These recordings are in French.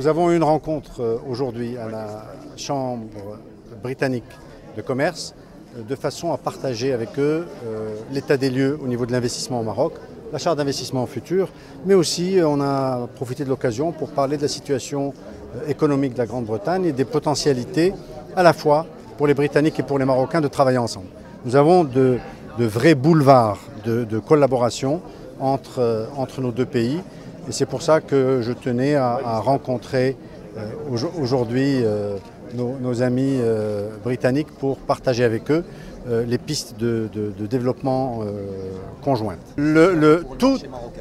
Nous avons eu une rencontre aujourd'hui à la Chambre britannique de commerce de façon à partager avec eux l'état des lieux au niveau de l'investissement au Maroc, la charte d'investissement futur, mais aussi on a profité de l'occasion pour parler de la situation économique de la Grande-Bretagne et des potentialités à la fois pour les Britanniques et pour les Marocains de travailler ensemble. Nous avons de vrais boulevards de collaboration entre nos deux pays et c'est pour ça que je tenais à rencontrer aujourd'hui nos amis britanniques pour partager avec eux les pistes de développement conjointes.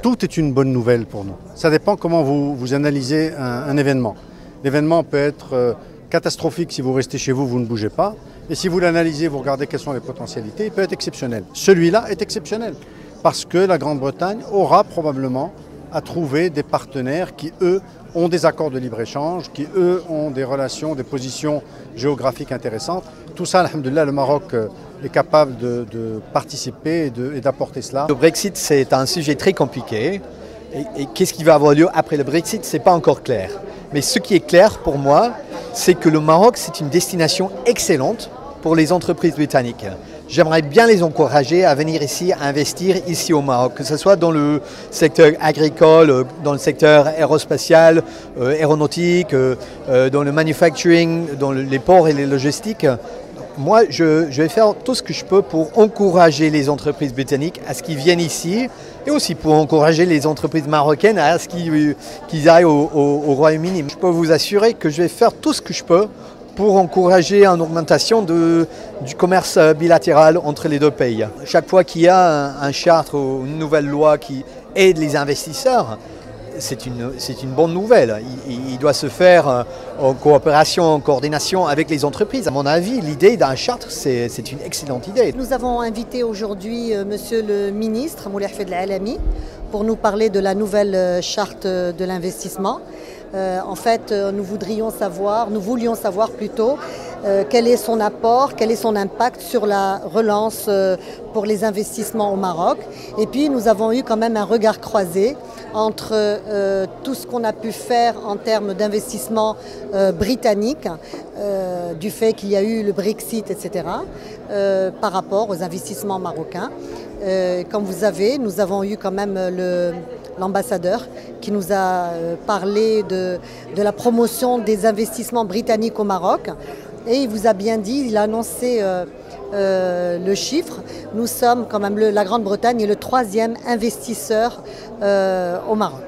Tout est une bonne nouvelle pour nous. Ça dépend comment vous analysez un événement. L'événement peut être catastrophique si vous restez chez vous, vous ne bougez pas. Et si vous l'analysez, vous regardez quelles sont les potentialités, il peut être exceptionnel. Celui-là est exceptionnel parce que la Grande-Bretagne aura probablement à trouver des partenaires qui, eux, ont des accords de libre-échange, qui, eux, ont des relations, des positions géographiques intéressantes. Tout ça, alhamdoulilah, le Maroc est capable de participer et d'apporter cela. Le Brexit, c'est un sujet très compliqué. Et qu'est-ce qui va avoir lieu après le Brexit, ce n'est pas encore clair. Mais ce qui est clair pour moi, c'est que le Maroc, c'est une destination excellente pour les entreprises britanniques. J'aimerais bien les encourager à venir ici, à investir ici au Maroc, que ce soit dans le secteur agricole, dans le secteur aérospatial, aéronautique, dans le manufacturing, dans les ports et les logistiques. Moi, je vais faire tout ce que je peux pour encourager les entreprises britanniques à ce qu'ils viennent ici et aussi pour encourager les entreprises marocaines à ce qu'ils aillent au Royaume-Uni. Je peux vous assurer que je vais faire tout ce que je peux pour encourager une augmentation du commerce bilatéral entre les deux pays. Chaque fois qu'il y a un charte ou une nouvelle loi qui aide les investisseurs, c'est une bonne nouvelle. Il doit se faire en coopération, en coordination avec les entreprises. À mon avis, l'idée d'un charte, c'est une excellente idée. Nous avons invité aujourd'hui Monsieur le ministre, Moulay Hafid El-Alami, pour nous parler de la nouvelle charte de l'investissement. En fait, nous voulions savoir plutôt quel est son apport, quel est son impact sur la relance pour les investissements au Maroc. Et puis nous avons eu quand même un regard croisé entre tout ce qu'on a pu faire en termes d'investissement britannique, du fait qu'il y a eu le Brexit, etc., par rapport aux investissements marocains. Comme vous savez, nous avons eu quand même l'ambassadeur qui nous a parlé de la promotion des investissements britanniques au Maroc. Et il vous a bien dit, il a annoncé le chiffre. Nous sommes quand même, la Grande-Bretagne est le 3e investisseur au Maroc.